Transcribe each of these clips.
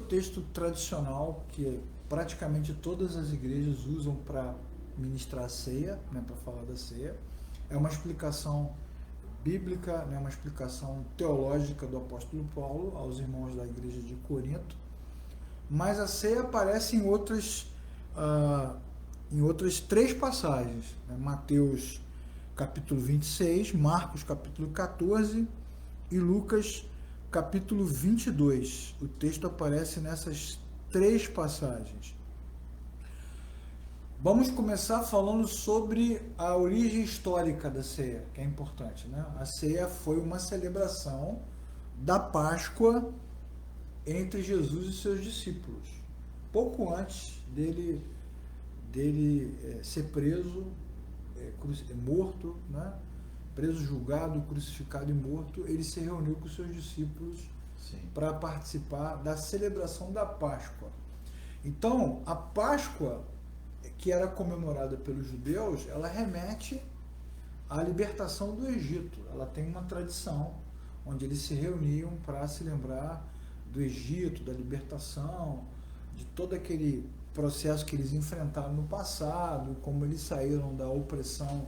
texto tradicional que praticamente todas as igrejas usam para ministrar a ceia, né, para falar da ceia. É uma explicação bíblica, né, uma explicação teológica do apóstolo Paulo aos irmãos da igreja de Corinto, mas a ceia aparece em outras três passagens, né? Mateus capítulo 26, Marcos capítulo 14 e Lucas capítulo 22. O texto aparece nessas três passagens. Vamos começar falando sobre a origem histórica da ceia, que é importante, né? A ceia foi uma celebração da Páscoa entre Jesus e seus discípulos, pouco antes dele ser preso, morto, né? Preso, julgado, crucificado e morto. Ele se reuniu com seus discípulos para participar da celebração da Páscoa. Então, a Páscoa, que era comemorada pelos judeus, ela remete à libertação do Egito. Ela tem uma tradição onde eles se reuniam para se lembrar do Egito, da libertação, de todo aquele processo que eles enfrentaram no passado, como eles saíram da opressão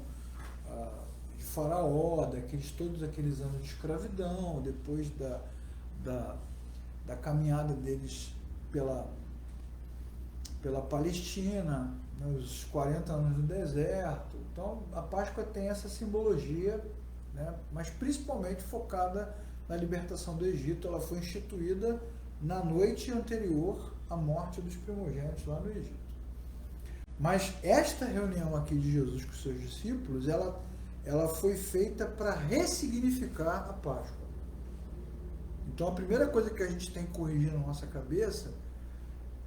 de Faraó, todos aqueles anos de escravidão, depois da caminhada deles pela Palestina, né, os 40 anos no deserto. Então, a Páscoa tem essa simbologia, né, mas principalmente focada na libertação do Egito. Ela foi instituída na noite anterior à morte dos primogênitos lá no Egito. Mas esta reunião aqui de Jesus com seus discípulos, ela foi feita para ressignificar a Páscoa. Então, a primeira coisa que a gente tem que corrigir na nossa cabeça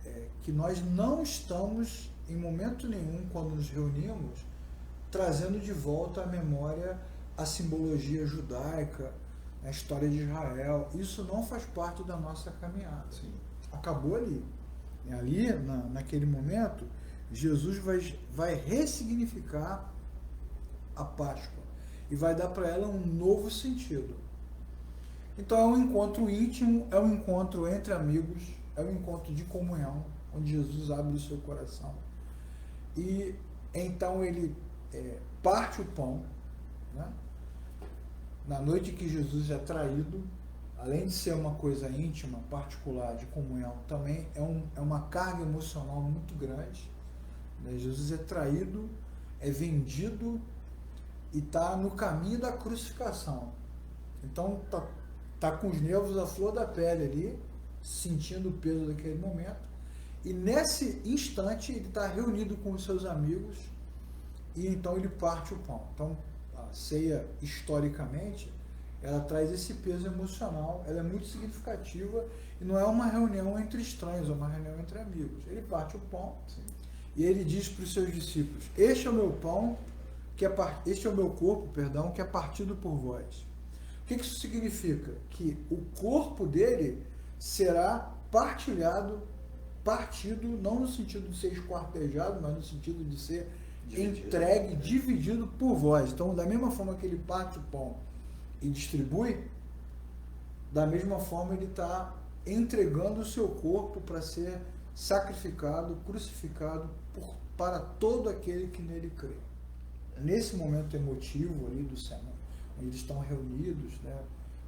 é que nós não estamos, em momento nenhum, quando nos reunimos, trazendo de volta à memória a simbologia judaica, a história de Israel. Isso não faz parte da nossa caminhada. Sim. Acabou ali. Ali, naquele momento, Jesus vai ressignificar a Páscoa e vai dar para ela um novo sentido. Então é um encontro íntimo, é um encontro entre amigos, é um encontro de comunhão, onde Jesus abre o seu coração. E então ele parte o pão, né? Na noite que Jesus é traído, além de ser uma coisa íntima, particular, de comunhão, também é uma carga emocional muito grande, né? Jesus é traído, é vendido e está no caminho da crucificação. Então tá com os nervos à flor da pele ali, sentindo o peso daquele momento, e nesse instante ele está reunido com os seus amigos e então ele parte o pão. Então a ceia, historicamente, ela traz esse peso emocional, ela é muito significativa e não é uma reunião entre estranhos, é uma reunião entre amigos. Ele parte o pão. Sim. E ele diz para os seus discípulos: este é o meu pão, este é o meu corpo, perdão, que é partido por vós. O que isso significa? Que o corpo dele será partido, não no sentido de ser esquartejado, mas no sentido de ser entregue, dividido por vós. Então, da mesma forma que ele parte o pão e distribui, da mesma forma ele está entregando o seu corpo para ser sacrificado, crucificado para todo aquele que nele crê. Nesse momento emotivo ali do sermão, onde eles estão reunidos, né,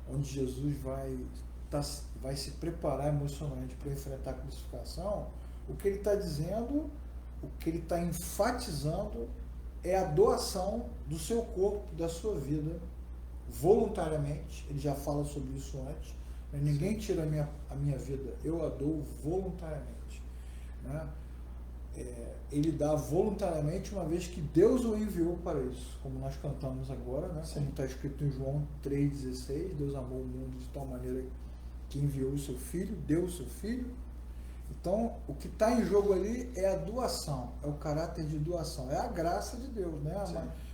onde Jesus vai se preparar emocionalmente para enfrentar a crucificação, o que ele está dizendo, o que ele está enfatizando é a doação do seu corpo, da sua vida, voluntariamente. Ele já fala sobre isso antes, mas ninguém tira a minha vida, eu a dou voluntariamente, né? Ele dá voluntariamente, uma vez que Deus o enviou para isso, como nós cantamos agora, né? Como está escrito em João 3,16, Deus amou o mundo de tal maneira que enviou o seu Filho, deu o seu Filho. Então, o que está em jogo ali é a doação, é o caráter de doação, é a graça de Deus, né?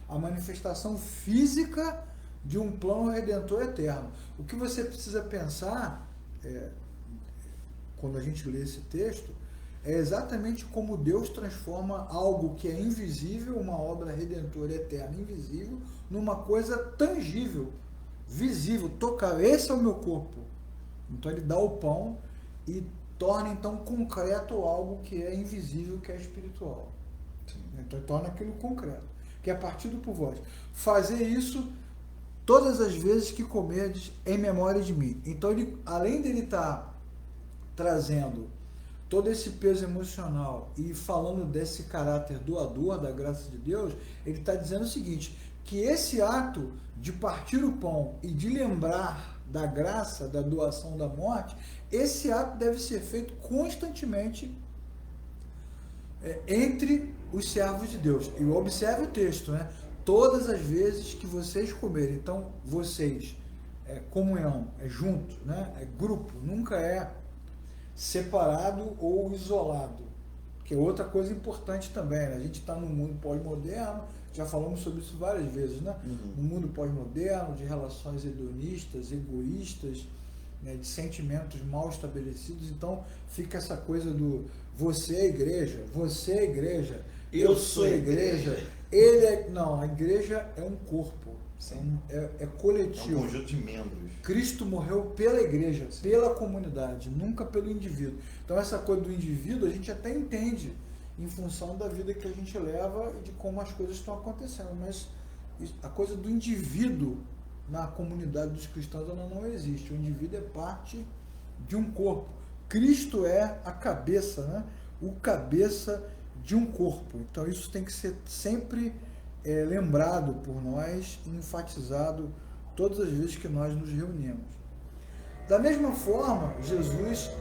A manifestação física de um plano redentor eterno. O que você precisa pensar, quando a gente lê esse texto, é exatamente como Deus transforma algo que é invisível, uma obra redentora eterna invisível, numa coisa tangível, visível, tocável. Esse é o meu corpo. Então ele dá o pão e torna então concreto algo que é invisível, que é espiritual. Sim. Então torna aquilo concreto, que é partido por vós. Fazer isso todas as vezes que comerdes em memória de mim. Então, ele, além dele estar trazendo todo esse peso emocional e falando desse caráter doador da graça de Deus, ele está dizendo o seguinte, que esse ato de partir o pão e de lembrar da graça, da doação da morte, esse ato deve ser feito constantemente entre os servos de Deus. E observe o texto, né? Todas as vezes que vocês comerem, então vocês, comunhão, junto, né? É grupo, nunca é separado ou isolado, que é outra coisa importante também, né? A gente está num mundo pós-moderno, já falamos sobre isso várias vezes, né? No mundo pós-moderno, de relações hedonistas, egoístas, né? De sentimentos mal estabelecidos, então fica essa coisa do você é igreja, eu sou a igreja, ele é... Não, a igreja é um corpo, é coletivo. É um conjunto de membros. Cristo morreu pela igreja, pela comunidade, nunca pelo indivíduo. Então essa coisa do indivíduo a gente até entende em função da vida que a gente leva e de como as coisas estão acontecendo, mas a coisa do indivíduo na comunidade dos cristãos ela não existe. O indivíduo é parte de um corpo. Cristo é a cabeça, né? O cabeça de um corpo. Então isso tem que ser sempre lembrado por nós, enfatizado todas as vezes que nós nos reunimos. Da mesma forma, Jesus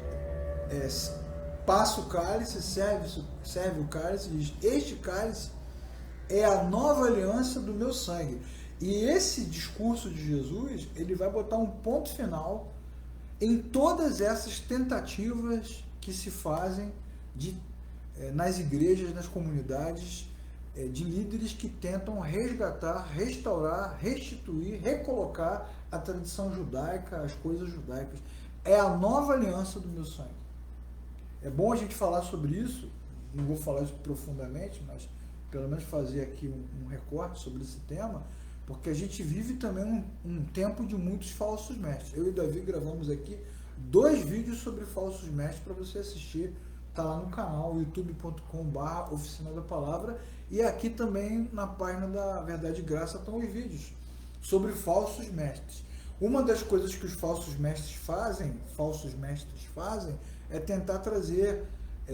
passa o cálice, serve o cálice e diz, este cálice é a nova aliança do meu sangue. E esse discurso de Jesus, ele vai botar um ponto final em todas essas tentativas que se fazem nas igrejas, nas comunidades, de líderes que tentam resgatar, restaurar, restituir, recolocar a tradição judaica, as coisas judaicas. É a nova aliança do meu sangue. É bom a gente falar sobre isso, não vou falar isso profundamente, mas pelo menos fazer aqui um recorte sobre esse tema, porque a gente vive também um tempo de muitos falsos mestres. Eu e o Davi gravamos aqui 2 vídeos sobre falsos mestres para você assistir. Está lá no canal youtube.com/Oficina da Palavra, e aqui também na página da Verdade e Graça estão os vídeos sobre falsos mestres. Uma das coisas que os falsos mestres fazem é tentar trazer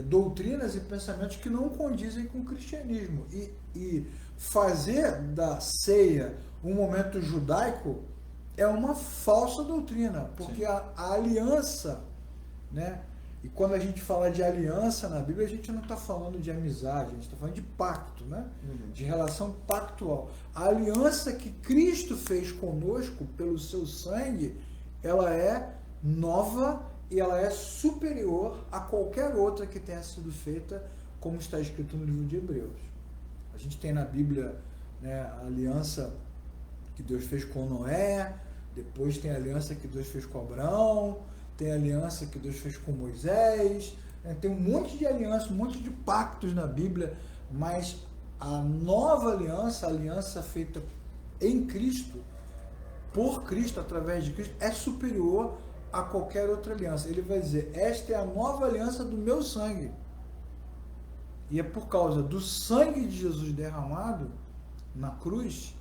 doutrinas e pensamentos que não condizem com o cristianismo e fazer da ceia um momento judaico é uma falsa doutrina, porque a aliança, né? E quando a gente fala de aliança na Bíblia, a gente não está falando de amizade, a gente está falando de pacto, né? De relação pactual. A aliança que Cristo fez conosco pelo seu sangue, ela é nova e ela é superior a qualquer outra que tenha sido feita, como está escrito no livro de Hebreus. A gente tem na Bíblia, né, a aliança que Deus fez com Noé, depois tem a aliança que Deus fez com Abraão, tem a aliança que Deus fez com Moisés, né? Tem um monte de alianças, um monte de pactos na Bíblia, mas a nova aliança, a aliança feita em Cristo, por Cristo, através de Cristo, é superior a qualquer outra aliança. Ele vai dizer, esta é a nova aliança do meu sangue. E é por causa do sangue de Jesus derramado na cruz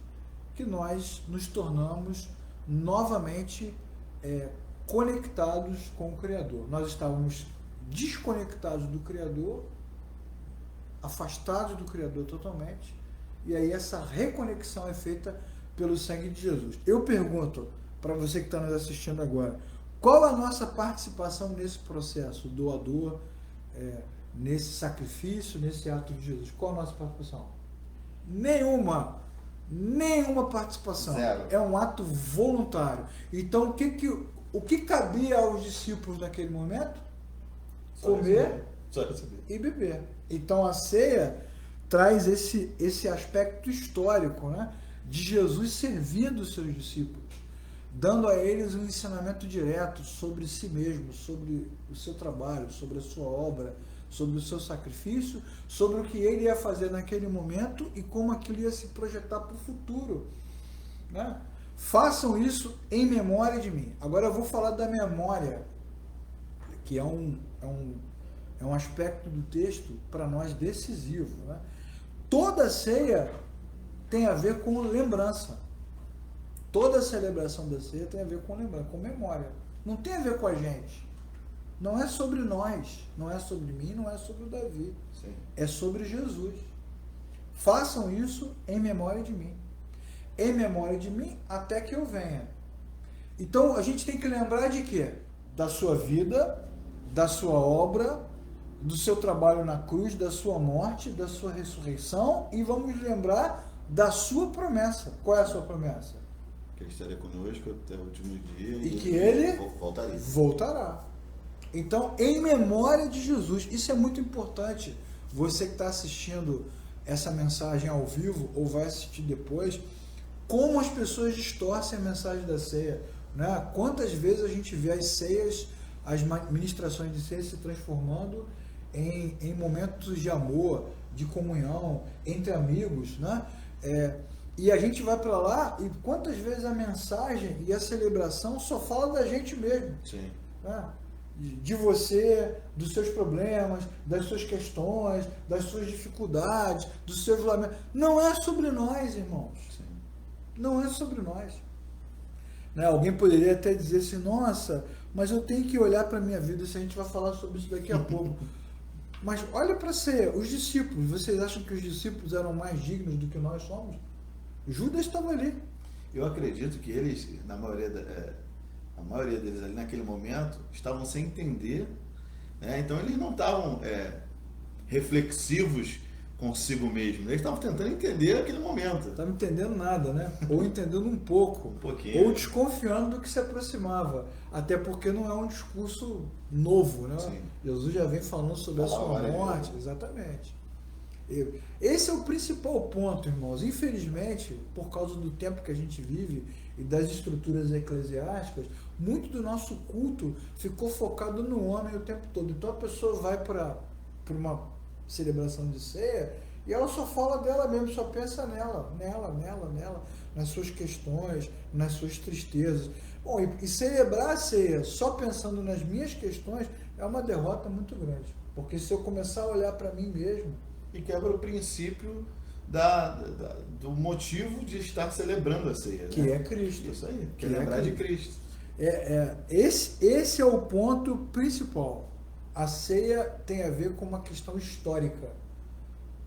que nós nos tornamos novamente conectados com o Criador. Nós estávamos desconectados do Criador, afastados do Criador totalmente, e aí essa reconexão é feita pelo sangue de Jesus. Eu pergunto para você que está nos assistindo agora, qual a nossa participação nesse processo doador, nesse sacrifício, nesse ato de Jesus? Qual a nossa participação? Nenhuma participação. Zero. É um ato voluntário. Então, o que cabia aos discípulos naquele momento? Comer e beber. Então, a ceia traz esse aspecto histórico, né, de Jesus servindo os seus discípulos, dando a eles um ensinamento direto sobre si mesmo, sobre o seu trabalho, sobre a sua obra, sobre o seu sacrifício, sobre o que ele ia fazer naquele momento e como aquilo ia se projetar para o futuro, né? Façam isso em memória de mim. Agora eu vou falar da memória, que é um aspecto do texto para nós decisivo, né? Toda ceia tem a ver com lembrança. Toda celebração da ceia tem a ver com lembrança, com memória. Não tem a ver com a gente. Não é sobre nós, não é sobre mim, não é sobre o Davi. Sim. É sobre Jesus. Façam isso em memória de mim. Em memória de mim até que eu venha. Então a gente tem que lembrar de quê? Da sua vida, da sua obra, do seu trabalho na cruz, da sua morte, da sua ressurreição, e vamos lembrar da sua promessa. Qual é a sua promessa? Que ele estaria conosco até o último dia E que ele voltará. Então, em memória de Jesus, isso é muito importante. Você que está assistindo essa mensagem ao vivo ou vai assistir depois, como as pessoas distorcem a mensagem da ceia, né? Quantas vezes a gente vê as ceias, as ministrações de ceia se transformando em momentos de amor, de comunhão, entre amigos, né? E a gente vai para lá e quantas vezes a mensagem e a celebração só fala da gente mesmo. Sim. Né? De você, dos seus problemas, das suas questões, das suas dificuldades, dos seus lamentos. Não é sobre nós, irmãos. Sim. Não é sobre nós. Né? Alguém poderia até dizer assim, nossa, mas eu tenho que olhar para a minha vida, se a gente vai falar sobre isso daqui a pouco. Mas olha para ser, os discípulos, vocês acham que os discípulos eram mais dignos do que nós somos? Judas estava ali. Eu acredito que eles, a maioria deles ali naquele momento, estavam sem entender, né? Então eles não estavam reflexivos consigo mesmo, eles estavam tentando entender aquele momento. Não estavam entendendo nada, né? Ou entendendo um pouco. Um pouquinho. Ou desconfiando do que se aproximava. Até porque não é um discurso novo, né? Sim. Jesus já vem falando sobre a sua morte. Exatamente. Esse é o principal ponto, irmãos. Infelizmente, por causa do tempo que a gente vive e das estruturas eclesiásticas, muito do nosso culto ficou focado no homem o tempo todo. Então a pessoa vai para uma celebração de ceia e ela só fala dela mesmo, só pensa nela, nas suas questões, nas suas tristezas. Bom, e celebrar a ceia só pensando nas minhas questões é uma derrota muito grande. Porque se eu começar a olhar para mim mesmo, e quebra o princípio do motivo de estar celebrando a ceia. Que né? é Cristo. Isso aí, que é lembrar de Cristo. Esse é o ponto principal. A ceia tem a ver com uma questão histórica.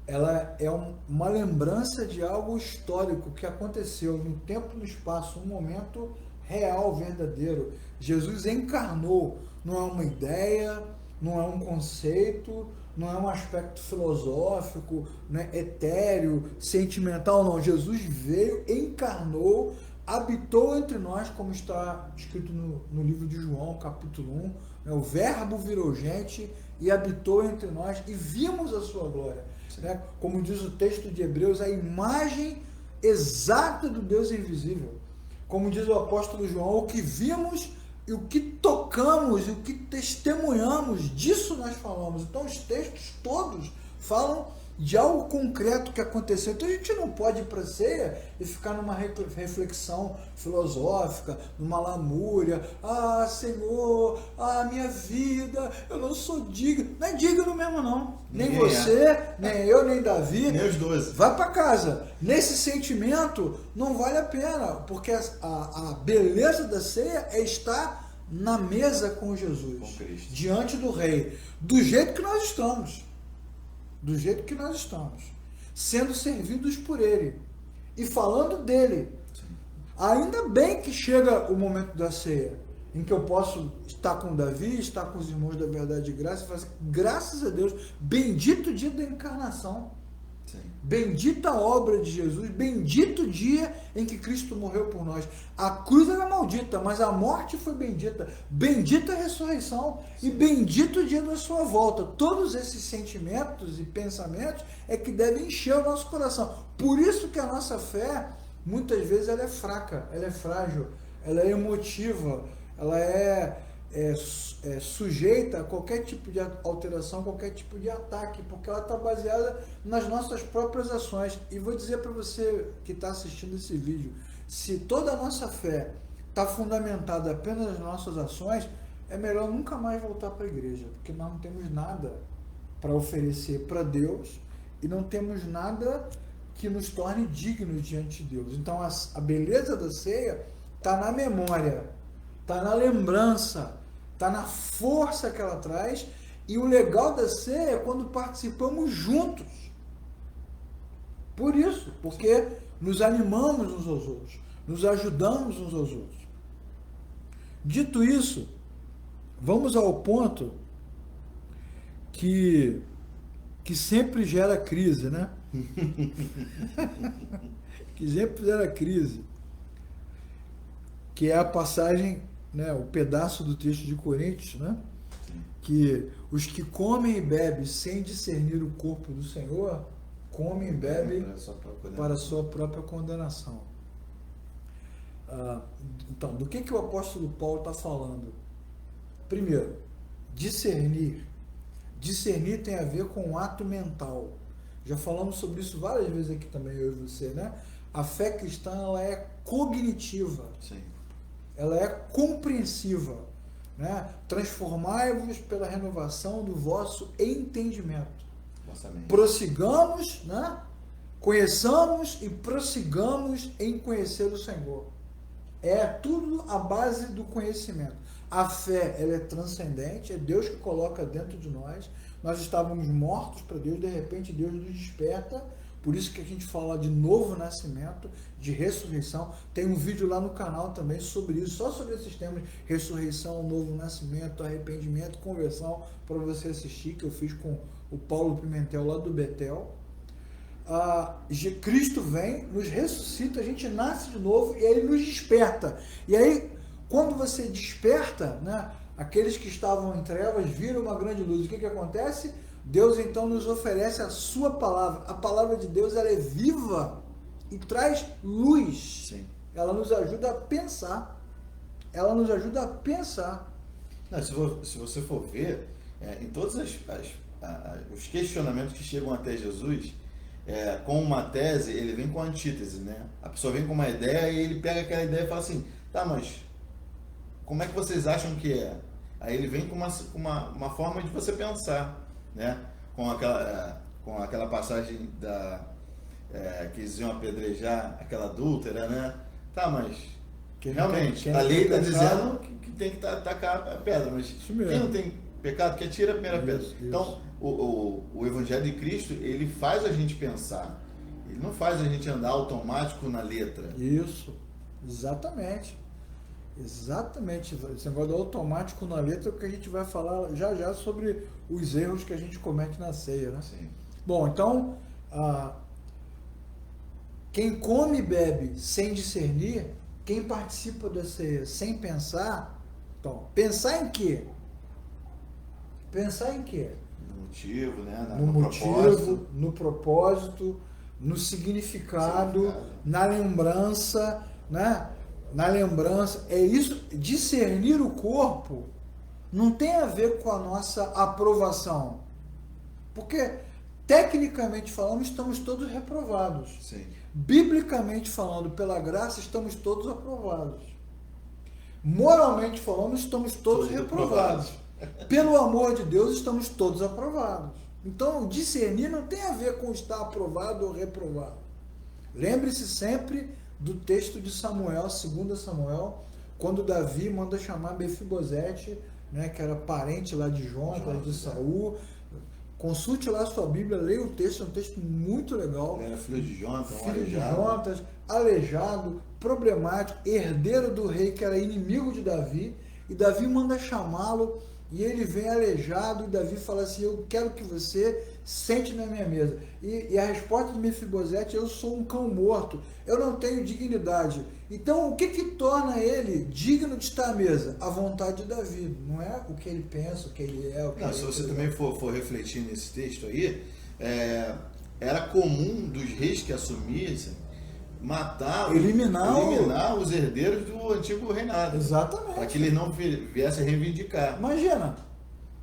Ela é uma lembrança de algo histórico que aconteceu no tempo e no espaço, um momento real, verdadeiro. Jesus encarnou, não é uma ideia, não é um conceito, não é um aspecto filosófico, né, etéreo, sentimental, não. Jesus veio, encarnou, habitou entre nós, como está escrito no livro de João, capítulo 1, né, o verbo virou gente e habitou entre nós e vimos a sua glória. Né? Como diz o texto de Hebreus, a imagem exata do Deus invisível. Como diz o apóstolo João, o que vimos e o que tocamos e o que testemunhamos, disso nós falamos. Então os textos todos falam de algo concreto que aconteceu. Então a gente não pode ir para a ceia e ficar numa reflexão filosófica, numa lamúria. Ah, Senhor, minha vida, eu não sou digno. Não é digno mesmo não. Nem você, nem eu, nem Davi. Nem os 12. Vai para casa. Nesse sentimento não vale a pena, porque a beleza da ceia é estar na mesa com Jesus, com Cristo, diante do Rei, do jeito que nós estamos. Do jeito que nós estamos, sendo servidos por Ele e falando dele. Sim. Ainda bem que chega o momento da ceia, em que eu posso estar com Davi, estar com os irmãos da Verdade e Graça e fazer, graças a Deus, bendito o dia da encarnação. Sim. Bendita a obra de Jesus, bendito o dia em que Cristo morreu por nós. A cruz era maldita, mas a morte foi bendita. Bendita a ressurreição. Sim. E bendito o dia da sua volta. Todos esses sentimentos e pensamentos é que devem encher o nosso coração. Por isso que a nossa fé, muitas vezes, ela é fraca, ela é frágil, ela é emotiva, ela é sujeita a qualquer tipo de alteração, qualquer tipo de ataque, porque ela está baseada nas nossas próprias ações. E vou dizer para você que está assistindo esse vídeo, se toda a nossa fé está fundamentada apenas nas nossas ações, é melhor nunca mais voltar para a igreja, porque nós não temos nada para oferecer para Deus e não temos nada que nos torne dignos diante de Deus. Então a beleza da ceia está na memória, está na lembrança, está na força que ela traz, e o legal da ceia é quando participamos juntos. Por isso, porque nos animamos uns aos outros, nos ajudamos uns aos outros. Dito isso, vamos ao ponto que sempre gera crise, né? Que sempre gera crise, que é a passagem, né, o pedaço do texto de Coríntios, né? Que os que comem e bebem sem discernir o corpo do Senhor, comem e bebem para a sua própria condenação. Então, do que o apóstolo Paulo está falando? Primeiro, discernir. Discernir tem a ver com o ato mental. Já falamos sobre isso várias vezes aqui também, eu e você, né? A fé cristã, ela é cognitiva. Sim. Ela é compreensiva, né? Transformai-vos pela renovação do vosso entendimento. Prossigamos, né? Conheçamos e prossigamos em conhecer o Senhor. É tudo a base do conhecimento. A fé, ela é transcendente, é Deus que coloca dentro de nós. Nós estávamos mortos para Deus, de repente Deus nos desperta. Por isso que a gente fala de novo nascimento, de ressurreição. Tem um vídeo lá no canal também sobre isso, só sobre esses temas: ressurreição, novo nascimento, arrependimento, conversão, para você assistir, que eu fiz com o Paulo Pimentel lá do Betel. Cristo vem, nos ressuscita, a gente nasce de novo e aí ele nos desperta. E aí, quando você desperta, né, aqueles que estavam em trevas viram uma grande luz. O que acontece? Deus então nos oferece a sua palavra. A palavra de Deus, ela é viva e traz luz. Sim. Ela nos ajuda a pensar. Ela nos ajuda a pensar. Não, se você for ver, em todos os questionamentos que chegam até Jesus, com uma tese, ele vem com a antítese, né? A pessoa vem com uma ideia e ele pega aquela ideia e fala assim: tá, mas como é que vocês acham que é? Aí ele vem com uma forma de você pensar, né? Com aquela passagem que eles iam apedrejar aquela adúltera, né? Tá, mas realmente, a lei está dizendo que tem que tacar a pedra, mas quem não tem pecado, que atira a primeira pedra. Então, o Evangelho de Cristo, ele faz a gente pensar, ele não faz a gente andar automático na letra. Isso, exatamente. Exatamente. Esse negócio do automático na letra é o que a gente vai falar já sobre os erros que a gente comete na ceia, né? Sim. Bom, então, quem come e bebe sem discernir, quem participa da ceia sem pensar, então, pensar em quê? Pensar em quê? No motivo, né? No motivo, no propósito, no significado, na lembrança, né? Na lembrança, é isso. Discernir o corpo não tem a ver com a nossa aprovação, porque tecnicamente falando estamos todos reprovados. Sim. Biblicamente falando, pela graça, estamos todos aprovados. Moralmente falando, estamos todos reprovados. Pelo amor de Deus, estamos todos aprovados. Então, discernir não tem a ver com estar aprovado ou reprovado. Lembre-se sempre do texto de Samuel, 2 Samuel, quando Davi manda chamar Mefibosete, né, que era parente lá de Jonatas, de Saul. Consulte lá a sua Bíblia, leia o texto, é um texto muito legal. Ele era filho de Jonatas, aleijado, problemático, herdeiro do rei que era inimigo de Davi, e Davi manda chamá-lo, e ele vem aleijado, e Davi fala assim: eu quero que você sente na minha mesa. E a resposta de Mefibosete: eu sou um cão morto, eu não tenho dignidade. Então, o que torna ele digno de estar à mesa? A vontade de Davi, não é o que ele pensa, o que ele é. Se você também for refletir nesse texto aí, era comum dos reis que assumissem matar, eliminar os herdeiros do antigo reinado. Exatamente. Para que eles não viessem reivindicar. Imagina.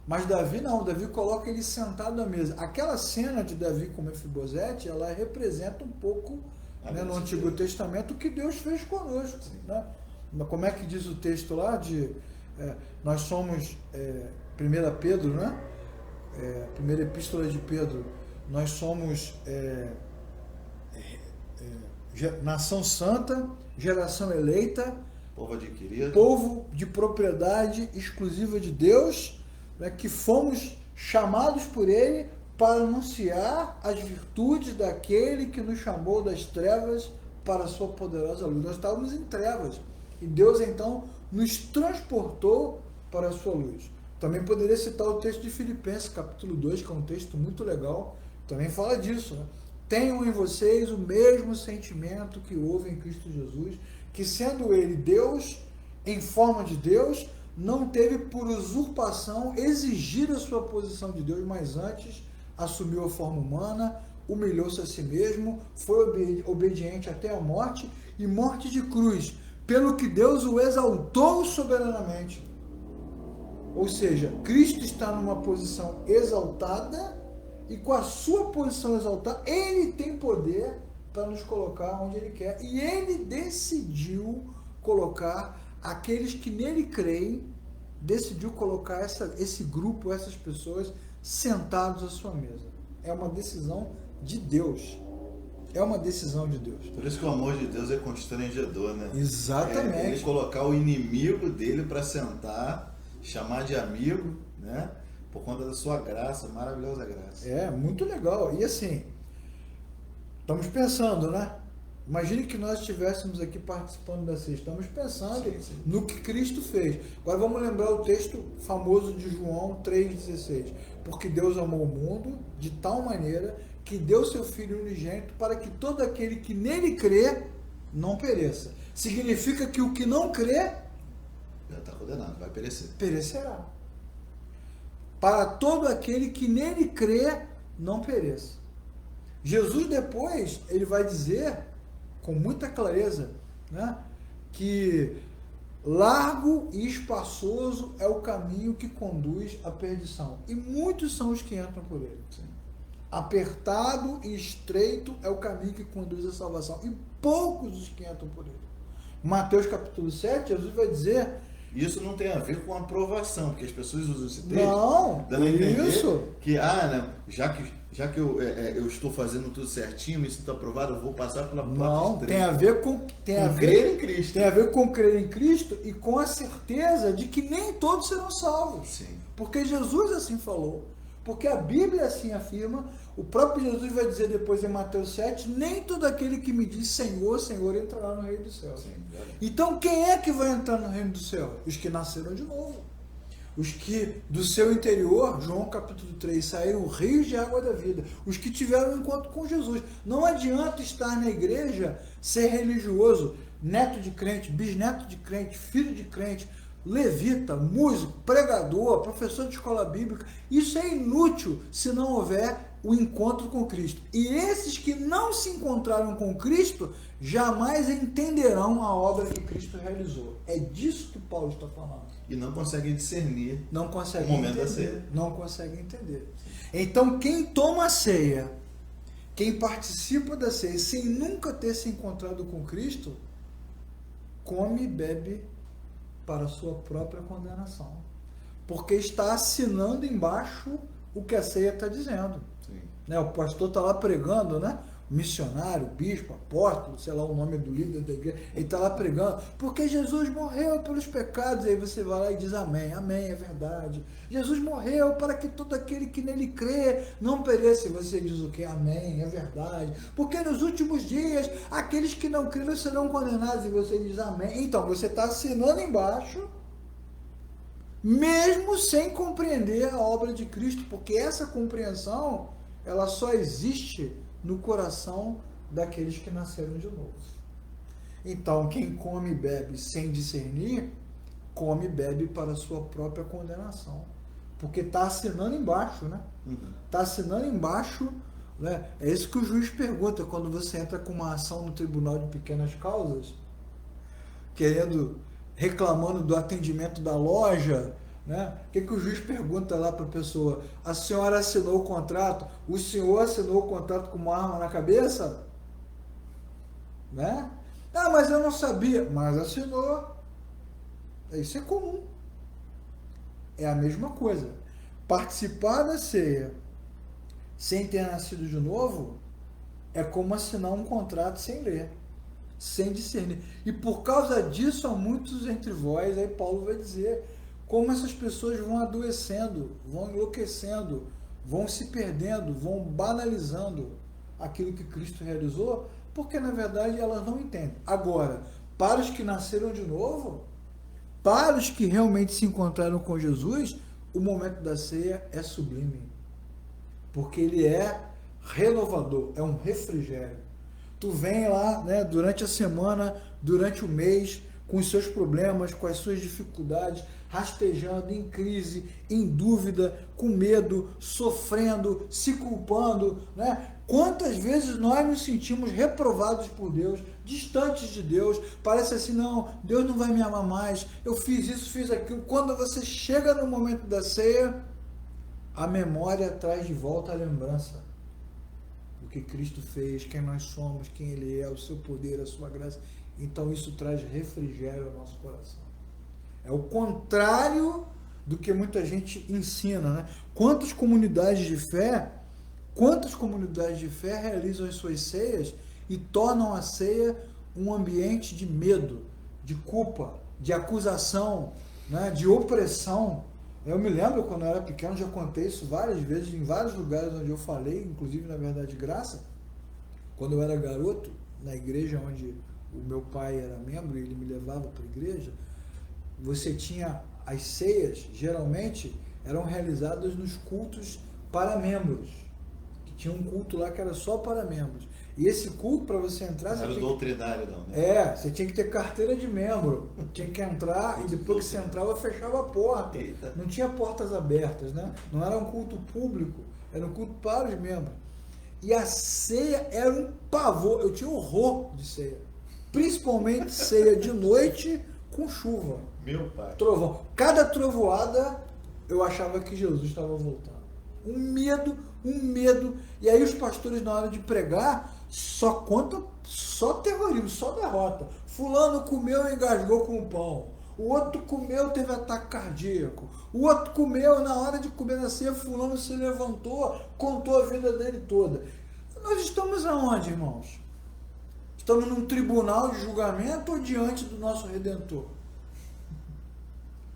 Mas Davi não, Davi coloca ele sentado à mesa. Aquela cena de Davi com Mefibosete, ela representa um pouco, né, no Antigo Testamento, o que Deus fez conosco. Né? Como é que diz o texto lá Nós somos, 1 Pedro, né? Primeira epístola de Pedro, nós somos nação santa, geração eleita, Povo adquirido. Povo de propriedade exclusiva de Deus, né, que fomos chamados por Ele para anunciar as virtudes daquele que nos chamou das trevas para a sua poderosa luz. Nós estávamos em trevas e Deus então nos transportou para a sua luz. Também poderia citar o texto de Filipenses, capítulo 2, que é um texto muito legal, também fala disso, né? Tenham em vocês o mesmo sentimento que houve em Cristo Jesus, que sendo ele Deus, em forma de Deus, não teve por usurpação exigir a sua posição de Deus, mas antes assumiu a forma humana, humilhou-se a si mesmo, foi obediente até a morte, e morte de cruz, pelo que Deus o exaltou soberanamente. Ou seja, Cristo está numa posição exaltada, e com a sua posição exaltada, Ele tem poder para nos colocar onde Ele quer. E Ele decidiu colocar aqueles que nele creem, decidiu colocar esse grupo, essas pessoas, sentados à sua mesa. É uma decisão de Deus. É uma decisão de Deus. Por isso que o amor de Deus é constrangedor, né? Exatamente. Ele colocar o inimigo dele para sentar, chamar de amigo, né? Por conta da sua graça, maravilhosa graça. Muito legal. E assim, estamos pensando, né? Imagine que nós estivéssemos aqui participando da ceia. Estamos pensando no que Cristo fez. Agora vamos lembrar o texto famoso de João 3,16. Porque Deus amou o mundo de tal maneira que deu seu Filho unigênito para que todo aquele que nele crê não pereça. Significa que o que não crê já está condenado, vai perecer. Perecerá. Para todo aquele que nele crê, não pereça. Jesus depois, ele vai dizer, com muita clareza, né, que largo e espaçoso é o caminho que conduz à perdição. E muitos são os que entram por ele. Sim. Apertado e estreito é o caminho que conduz à salvação. E poucos os que entram por ele. Mateus capítulo 7, Jesus vai dizer... Isso não tem a ver com aprovação, porque as pessoas usam esse texto não, dando a entender isso. Que, não, já que eu estou fazendo tudo certinho, me sinto aprovado, eu vou passar pela porta Não, estreita. tem a ver com crer em Cristo. Tem a ver com crer em Cristo e com a certeza de que nem todos serão salvos. Sim. Porque Jesus assim falou. Porque a Bíblia assim afirma. O próprio Jesus vai dizer depois em Mateus 7, nem todo aquele que me diz Senhor, Senhor entrará no reino do céu. Sim, então quem é que vai entrar no reino do céu? Os que nasceram de novo. Os que do seu interior, João capítulo 3, saíram rios de água da vida. Os que tiveram um encontro com Jesus. Não adianta estar na igreja, ser religioso, neto de crente, bisneto de crente, filho de crente, levita, músico, pregador, professor de escola bíblica. Isso é inútil se não houver o encontro com Cristo. E esses que não se encontraram com Cristo jamais entenderão a obra que Cristo realizou. É disso que Paulo está falando. E não conseguem discernir o momento da ceia. Não conseguem entender. Então, quem toma a ceia, quem participa da ceia, sem nunca ter se encontrado com Cristo, come e bebe para a sua própria condenação. Porque está assinando embaixo o que a ceia está dizendo. Né? O pastor está lá pregando, né? Missionário, bispo, apóstolo, sei lá o nome do líder da igreja, ele está lá pregando, porque Jesus morreu pelos pecados, aí você vai lá e diz amém, amém, é verdade. Jesus morreu para que todo aquele que nele crê não pereça, e você diz o que? Amém, é verdade. Porque nos últimos dias, aqueles que não creram serão condenados, e você diz amém. Então, você está assinando embaixo, mesmo sem compreender a obra de Cristo, porque essa compreensão, ela só existe no coração daqueles que nasceram de novo. Então, quem come e bebe sem discernir, come e bebe para a sua própria condenação. Porque está assinando embaixo, né? Está assinando embaixo, né? É isso que o juiz pergunta quando você entra com uma ação no tribunal de pequenas causas, reclamando do atendimento da loja, né? O que o juiz pergunta lá para a pessoa? A senhora assinou o contrato? O senhor assinou o contrato com uma arma na cabeça? Né? Ah, mas eu não sabia. Mas assinou. Isso é comum. é a mesma coisa. Participar da ceia sem ter nascido de novo é como assinar um contrato sem ler, sem discernir. E por causa disso, há muitos entre vós, aí Paulo vai dizer, como essas pessoas vão adoecendo, vão enlouquecendo, vão se perdendo, vão banalizando aquilo que Cristo realizou, porque na verdade elas não entendem. Agora, para os que nasceram de novo, para os que realmente se encontraram com Jesus, o momento da ceia é sublime, porque ele é renovador, é um refrigério. Tu vem lá, né, durante a semana, durante o mês, com os seus problemas, com as suas dificuldades, rastejando, em crise, em dúvida, com medo, sofrendo, se culpando, né? Quantas vezes nós nos sentimos reprovados por Deus, distantes de Deus, parece assim, não, Deus não vai me amar mais, eu fiz isso, fiz aquilo. Quando você chega no momento da ceia, a memória traz de volta a lembrança do que Cristo fez, quem nós somos, quem Ele é, o seu poder, a sua graça. Então isso traz refrigério ao nosso coração. É o contrário do que muita gente ensina, né? Quantas comunidades de fé realizam as suas ceias e tornam a ceia um ambiente de medo, de culpa, de acusação, né? De opressão. Eu me lembro, quando eu era pequeno, já contei isso várias vezes, em vários lugares onde eu falei, inclusive na Verdade Graça, quando eu era garoto, na igreja onde o meu pai era membro e ele me levava para a igreja, você tinha as ceias, geralmente eram realizadas nos cultos para membros, que tinha um culto lá que era só para membros. E esse culto, para você entrar... Era doutrinário, não, né? Você tinha que ter carteira de membro, tinha que entrar e depois que você entrava, fechava a porta. Eita. Não tinha portas abertas, né? Não era um culto público, era um culto para os membros. E a ceia era um pavor, eu tinha horror de ceia. Principalmente ceia de noite com chuva. Meu pai. Trovão. Cada trovoada eu achava que Jesus estava voltando. Um medo. E aí os pastores, na hora de pregar, só terrorismo, só derrota. Fulano comeu e engasgou com o pão. O outro comeu, teve ataque cardíaco. O outro comeu, na hora de comer na ceia, fulano se levantou, contou a vida dele toda. Nós estamos aonde, irmãos? Estamos num tribunal de julgamento ou diante do nosso Redentor?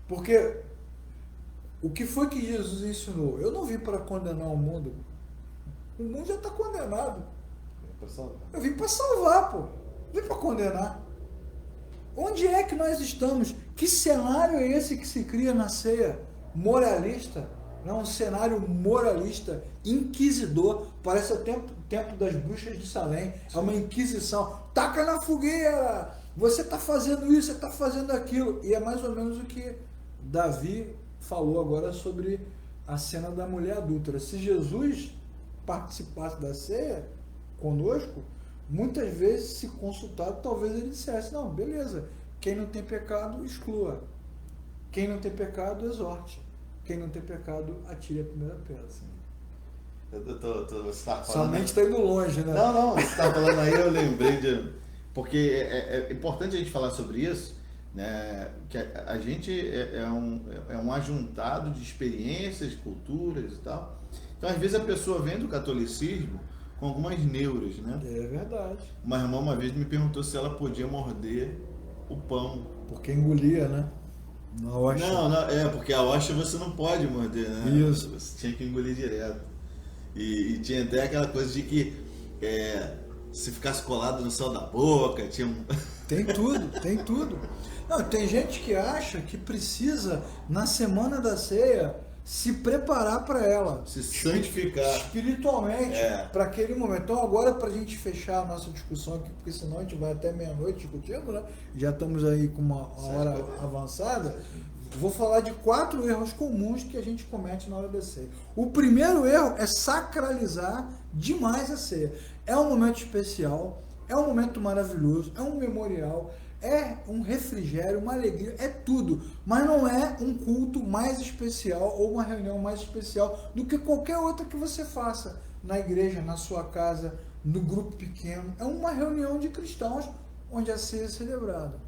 Porque o que foi que Jesus ensinou? Eu não vim para condenar o mundo. O mundo já está condenado. Eu vim para salvar, pô. Não vim para condenar. Onde é que nós estamos? Que cenário é esse que se cria na ceia? Moralista. Não, um cenário moralista, inquisidor. Parece o tempo das bruxas de Salém. É uma inquisição. Taca na fogueira! Você está fazendo isso, você está fazendo aquilo. E é mais ou menos o que Davi falou agora sobre a cena da mulher adúltera. Se Jesus participasse da ceia conosco, muitas vezes, se consultado, talvez ele dissesse, não, beleza, quem não tem pecado, exclua. Quem não tem pecado, exorte. Quem não tem pecado, atire a primeira pedra. Você tá falando... Sua mente está indo longe, né? Não, você está falando aí, eu lembrei de... Porque é importante a gente falar sobre isso, né? Que a gente é um ajuntado de experiências, culturas e tal. Então, às vezes, a pessoa vem do catolicismo com algumas neuras, né? É verdade. Uma irmã uma vez me perguntou se ela podia morder o pão. Porque engolia, né? Na hóstia. Não, porque a hóstia você não pode morder, né? Isso. Você tinha que engolir direto. E tinha até aquela coisa de que se ficasse colado no céu da boca, tinha um... Tem tudo. Não, tem gente que acha que precisa, na semana da ceia, se preparar para ela. Se santificar. Espiritualmente, para aquele momento. Então, agora, para a gente fechar a nossa discussão aqui, porque senão a gente vai até meia-noite discutindo, né? Já estamos aí com uma hora avançada. Vou falar de 4 erros comuns que a gente comete na hora da ceia. O primeiro erro é sacralizar demais a ceia. É um momento especial, é um momento maravilhoso, é um memorial, é um refrigério, uma alegria, é tudo. Mas não é um culto mais especial ou uma reunião mais especial do que qualquer outra que você faça na igreja, na sua casa, no grupo pequeno. É uma reunião de cristãos onde a ceia é celebrada.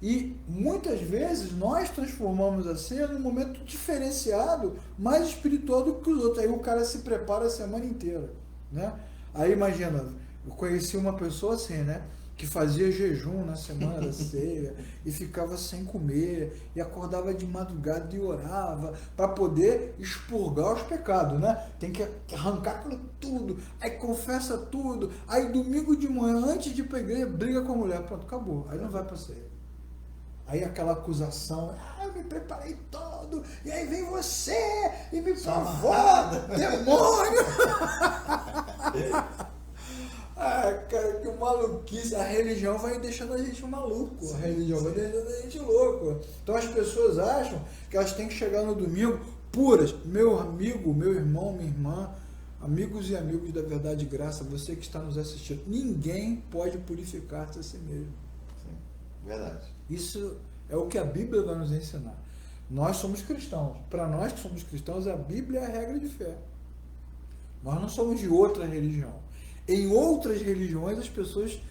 E muitas vezes nós transformamos a ceia num momento diferenciado, mais espiritual do que os outros. Aí o cara se prepara a semana inteira, né? Aí imagina, eu conheci uma pessoa assim, né? Que fazia jejum na semana da ceia e ficava sem comer e acordava de madrugada e orava para poder expurgar os pecados, né? Tem que arrancar aquilo tudo, aí confessa tudo, aí domingo de manhã, antes de ir para a igreja, briga com a mulher, pronto, acabou, aí não vai para a ceia. Aí aquela acusação, eu me preparei todo, e aí vem você e me provoca, demônio! Cara, que maluquice, a religião vai deixando a gente maluco, a religião vai deixando a gente louco. Então as pessoas acham que elas têm que chegar no domingo puras. Meu amigo, meu irmão, minha irmã, amigos e amigos da Verdade e Graça, você que está nos assistindo, ninguém pode purificar-se a si mesmo. Sim, verdade. Isso é o que a Bíblia vai nos ensinar. Nós somos cristãos. Para nós que somos cristãos, a Bíblia é a regra de fé. Nós não somos de outra religião. Em outras religiões, as pessoas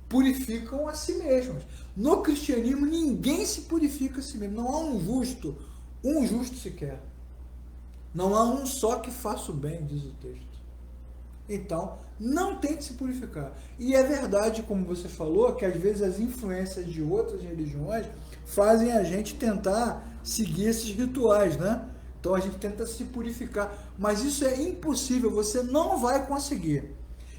purificam a si mesmas. No cristianismo, ninguém se purifica a si mesmo. Não há um justo sequer. Não há um só que faça o bem, diz o texto. Então, não tente se purificar. E é verdade, como você falou, que às vezes as influências de outras religiões fazem a gente tentar seguir esses rituais, né? Então a gente tenta se purificar. Mas isso é impossível, você não vai conseguir.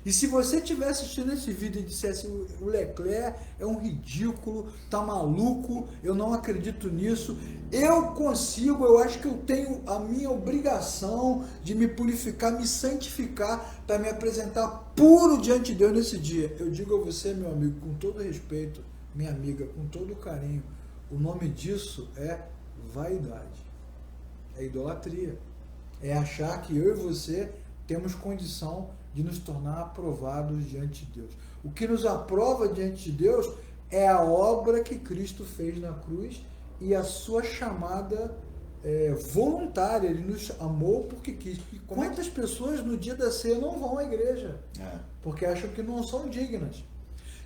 E se você estiver assistindo esse vídeo e dissesse o Leclerc é um ridículo, tá maluco, eu não acredito nisso, eu consigo, eu acho que eu tenho a minha obrigação de me purificar, me santificar, para me apresentar puro diante de Deus nesse dia. Eu digo a você, meu amigo, com todo respeito, minha amiga, com todo carinho, o nome disso é vaidade, é idolatria, é achar que eu e você temos condição de nos tornar aprovados diante de Deus. O que nos aprova diante de Deus é a obra que Cristo fez na cruz e a sua chamada voluntária. Ele nos amou porque quis. E quantas pessoas no dia da ceia não vão à igreja? Porque acham que não são dignas.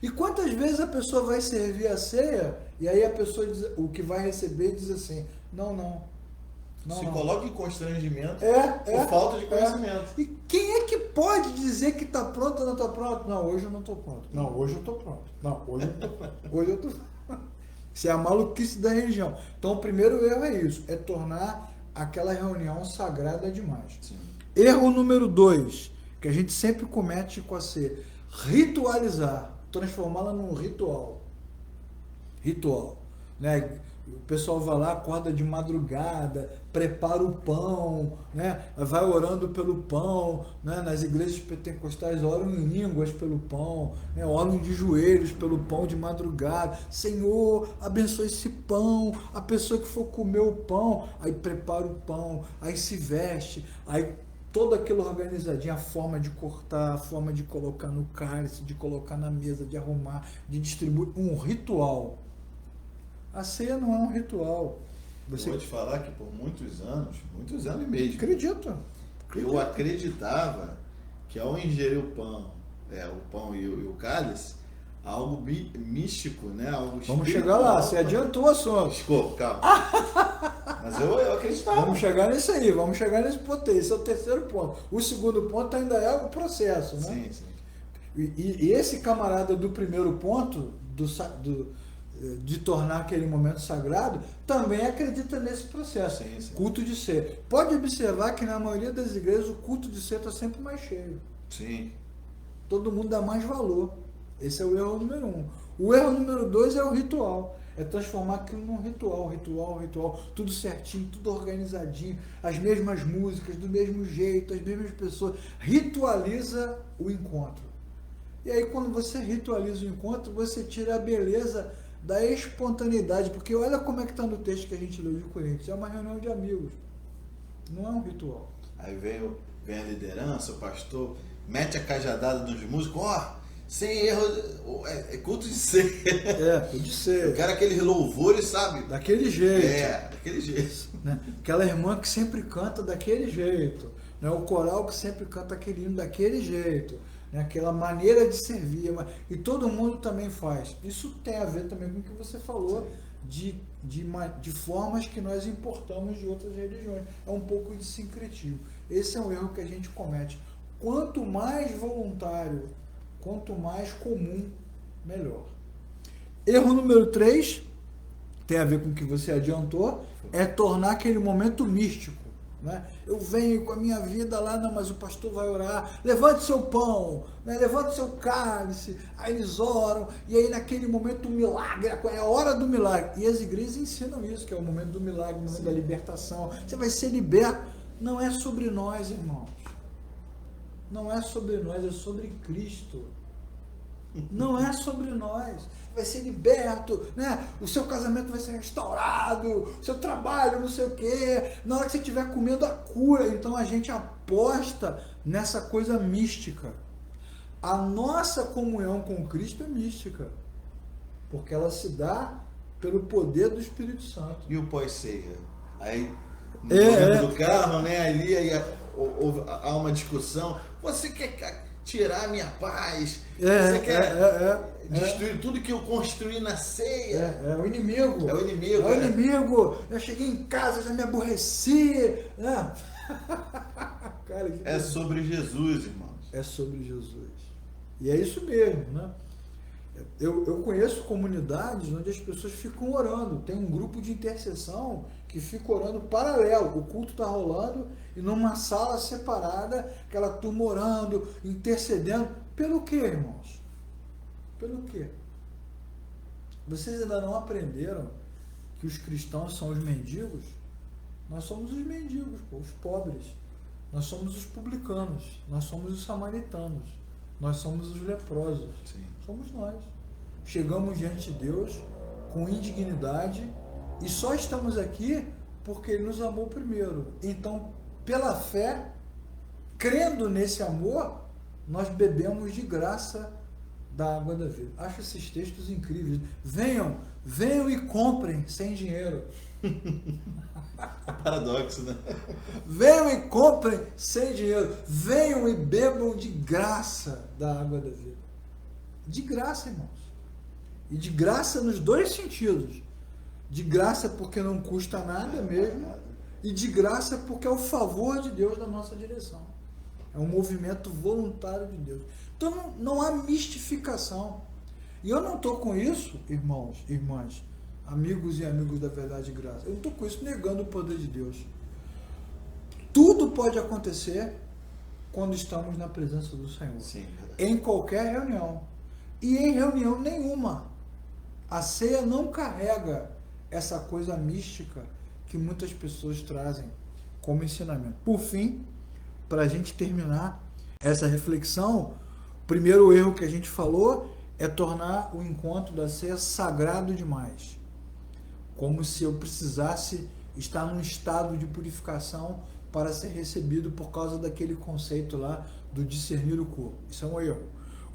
E quantas vezes a pessoa vai servir a ceia e aí a pessoa diz, o que vai receber diz assim, não. Se coloca em constrangimento por falta de conhecimento. E quem é que pode dizer que está pronto ou não está pronto? Não, hoje eu não estou pronto. Não, hoje eu estou pronto. Não, hoje eu estou pronto. Hoje eu estou pronto. Isso é a maluquice da religião. Então o primeiro erro é isso, é tornar aquela reunião sagrada demais. Sim. Erro número 2, que a gente sempre comete com a ceia, ritualizar, transformá-la num ritual. Ritual, né? O pessoal vai lá, acorda de madrugada, prepara o pão, né? Vai orando pelo pão, né? Nas igrejas pentecostais oram em línguas pelo pão, né? Oram de joelhos pelo pão de madrugada. Senhor, abençoe esse pão, a pessoa que for comer o pão, aí prepara o pão, aí se veste, aí toda aquela organizadinha, a forma de cortar, a forma de colocar no cálice, de colocar na mesa, de arrumar, de distribuir, um ritual. A ceia não é um ritual. Eu vou te falar que por muitos anos mesmo, Acredito. Eu acreditava que ao ingerir o pão e o cálice, algo místico, né? Algo Vamos chegar lá, você adiantou o assunto. Desculpa, calma. Mas eu acreditava. Vamos chegar nisso aí, vamos chegar nesse ponto aí. Esse é o terceiro ponto. O segundo ponto ainda é o processo, né? Sim. E esse camarada do primeiro ponto, de tornar aquele momento sagrado, também acredita nesse processo. Sim. Culto de ser. Pode observar que na maioria das igrejas o culto de ser está sempre mais cheio. Sim. Todo mundo dá mais valor. Esse é o erro número 1. O erro número 2 é o ritual. É transformar aquilo num ritual, tudo certinho, tudo organizadinho, as mesmas músicas, do mesmo jeito, as mesmas pessoas. Ritualiza o encontro. E aí quando você ritualiza o encontro, você tira a beleza da espontaneidade, porque olha como é que está no texto que a gente leu de Coríntios, é uma reunião de amigos, não é um ritual. Aí vem a liderança, o pastor, mete a cajadada dos músicos, sem erro, é culto de ser. Culto de ser. Eu quero aqueles louvores, sabe? Daquele jeito. Daquele jeito. Né? Aquela irmã que sempre canta daquele jeito, né? O coral que sempre canta aquele hino daquele jeito. né? Aquela maneira de servir, e todo mundo também faz. Isso tem a ver também com o que você falou de formas que nós importamos de outras religiões. É um pouco de sincretismo. Esse é um erro que a gente comete. Quanto mais voluntário, quanto mais comum, melhor. Erro número 3, tem a ver com o que você adiantou, é tornar aquele momento místico. Né? Eu venho com a minha vida lá, não, mas o pastor vai orar, levante seu pão, né? Levante seu cálice, aí eles oram, e aí naquele momento o milagre, é a hora do milagre, e as igrejas ensinam isso, que é o momento do milagre, o momento da libertação, você vai ser liberto. Não é sobre nós, irmãos, não é sobre nós, é sobre Cristo. Não é sobre nós. Vai ser liberto, né? O seu casamento vai ser restaurado, o seu trabalho, não sei o quê. Na hora que você estiver comendo a cura, então a gente aposta nessa coisa mística. A nossa comunhão com Cristo é mística, porque ela se dá pelo poder do Espírito Santo. E o pós-ceia? Aí, no momento do carro, né? Ali há uma discussão. Você quer tirar a minha paz? Você quer destruir tudo que eu construí na ceia? É o inimigo. É o inimigo. É o inimigo. Eu cheguei em casa, já me aborreci. Né? Cara, é sobre Jesus, irmãos. É sobre Jesus. E é isso mesmo, né? Eu conheço comunidades onde as pessoas ficam orando. Tem um grupo de intercessão que fica orando paralelo. O culto está rolando e numa sala separada, aquela turma orando, intercedendo. Pelo quê, irmãos? Pelo quê? Vocês ainda não aprenderam que os cristãos são os mendigos? Nós somos os mendigos, os pobres. Nós somos os publicanos. Nós somos os samaritanos. Nós somos os leprosos. Sim. Somos nós. Chegamos diante de Deus com indignidade e só estamos aqui porque Ele nos amou primeiro. Então, pela fé, crendo nesse amor, nós bebemos de graça da água da vida. Acho esses textos incríveis. Venham e comprem sem dinheiro. Paradoxo, né? Venham e comprem sem dinheiro. Venham e bebam de graça da água da vida. De graça, irmãos. E de graça nos dois sentidos. De graça porque não custa nada mesmo. E de graça porque é o favor de Deus na nossa direção. É um movimento voluntário de Deus. Então não há mistificação. E eu não estou com isso, irmãos, irmãs, amigos e amigos da verdade e graça. Eu não estou com isso negando o poder de Deus. Tudo pode acontecer quando estamos na presença do Senhor. Sim, em qualquer reunião. E em reunião nenhuma. A ceia não carrega essa coisa mística que muitas pessoas trazem como ensinamento. Por fim, para a gente terminar essa reflexão, o primeiro erro que a gente falou é tornar o encontro da ceia sagrado demais. Como se eu precisasse estar num estado de purificação para ser recebido por causa daquele conceito lá do discernir o corpo. Isso é um erro.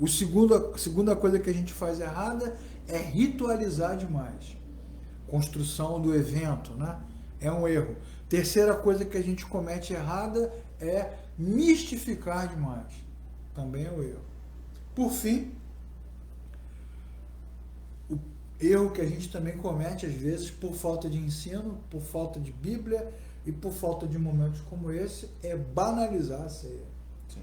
A segunda coisa que a gente faz errada é ritualizar demais. Construção do evento, né? É um erro. Terceira coisa que a gente comete errada é mistificar demais. Também é um erro. Por fim, o erro que a gente também comete às vezes por falta de ensino, por falta de Bíblia e por falta de momentos como esse é banalizar a ceia. Sim.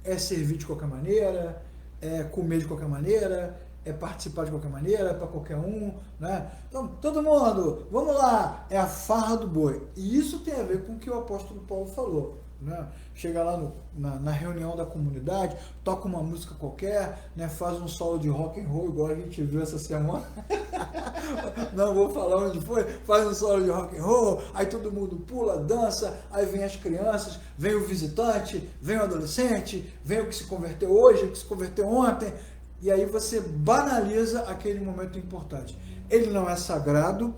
É servir de qualquer maneira, é comer de qualquer maneira, é participar de qualquer maneira, é para qualquer um, né? Então, todo mundo, vamos lá, é a farra do boi. E isso tem a ver com o que o apóstolo Paulo falou, né? Chega lá na reunião da comunidade, toca uma música qualquer, né? Faz um solo de rock and roll, igual a gente viu essa semana. Não vou falar onde foi, faz um solo de rock and roll, aí todo mundo pula, dança, aí vem as crianças, vem o visitante, vem o adolescente, vem o que se converteu hoje, o que se converteu ontem, e aí você banaliza aquele momento importante. Ele não é sagrado,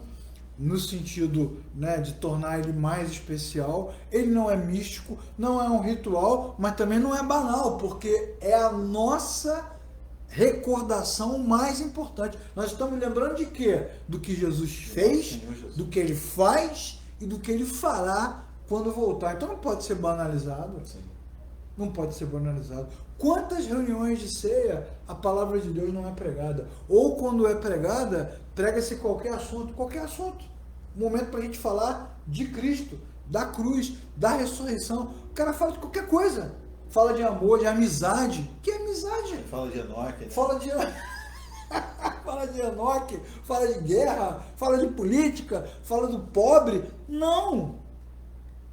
no sentido, né, de tornar ele mais especial, ele não é místico, não é um ritual, mas também não é banal, porque é a nossa recordação mais importante. Nós estamos lembrando de quê? Do que Jesus fez, do que ele faz e do que ele fará quando voltar. Então não pode ser banalizado. Sim. Não pode ser banalizado. Quantas reuniões de ceia a palavra de Deus não é pregada? Ou quando é pregada, prega-se qualquer assunto. Momento para a gente falar de Cristo, da cruz, da ressurreição. O cara fala de qualquer coisa. Fala de amor, de amizade. Que amizade? Fala de Enoque. Né? Fala de Enoque, fala de guerra, fala de política, fala do pobre. Não!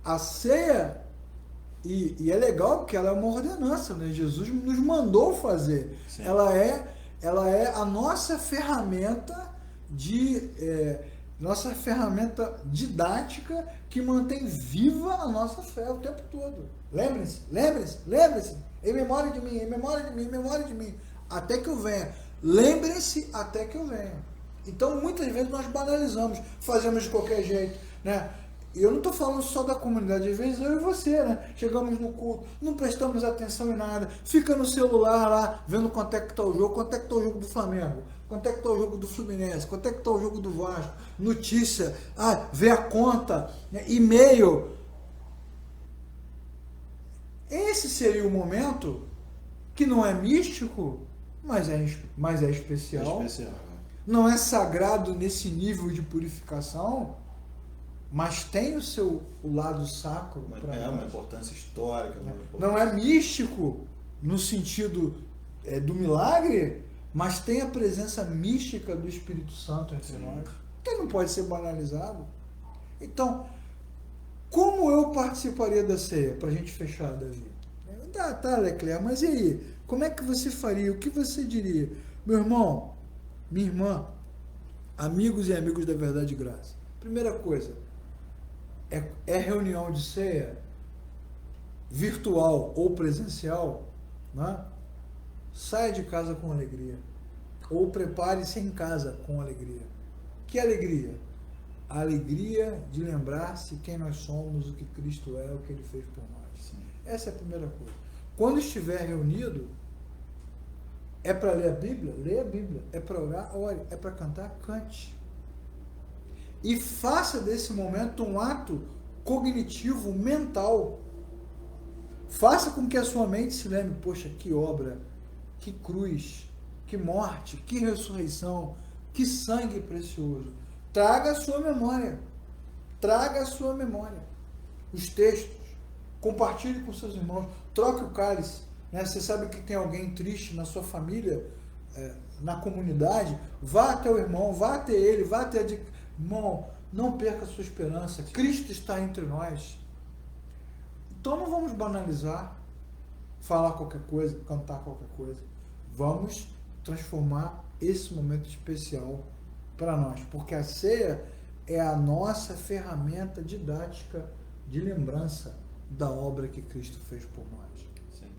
A ceia, e é legal porque ela é uma ordenança, né? Jesus nos mandou fazer. Ela é a nossa ferramenta nossa ferramenta didática que mantém viva a nossa fé o tempo todo. Lembre-se. Em memória de mim. Até que eu venha. Lembrem-se até que eu venha. Então, muitas vezes nós banalizamos, fazemos de qualquer jeito, né? E eu não estou falando só da comunidade, às vezes eu e você, né? Chegamos no culto, não prestamos atenção em nada, fica no celular lá, vendo quanto é que está o jogo, quanto é que está o jogo do Flamengo, quanto é que está o jogo do Fluminense, quanto é que está o jogo do Vasco, notícia, vê a conta, né? E-mail. Esse seria o momento que não é místico, mas é especial. Não é sagrado nesse nível de purificação, mas tem o lado sacro. Uma importância histórica. Não é místico no sentido do milagre, mas tem a presença mística do Espírito Santo entre nós, que não pode ser banalizado. Então, como eu participaria da ceia? Para a gente fechar, Davi. Tá, Leclerc, mas e aí? Como é que você faria? O que você diria? Meu irmão, minha irmã, amigos e amigos da Verdade e Graça. Primeira coisa, é reunião de ceia virtual ou presencial, né? Saia de casa com alegria. Ou prepare-se em casa com alegria. Que alegria? A alegria de lembrar-se quem nós somos, o que Cristo é, o que Ele fez por nós. Sim. Essa é a primeira coisa. Quando estiver reunido, é para ler a Bíblia? Leia a Bíblia. É para orar? Ore. É para cantar? Cante. E faça desse momento um ato cognitivo, mental. Faça com que a sua mente se lembre, poxa, que obra, que cruz, que morte, que ressurreição, que sangue precioso. Traga a sua memória. Os textos. Compartilhe com seus irmãos. Troque o cálice. Né? Você sabe que tem alguém triste na sua família, na comunidade. Vá até o irmão, vá até ele, vá até a... Irmão, não perca a sua esperança. Cristo está entre nós. Então não vamos banalizar, falar qualquer coisa, cantar qualquer coisa. Vamos transformar esse momento especial para nós, porque a ceia é a nossa ferramenta didática de lembrança da obra que Cristo fez por nós. Sim.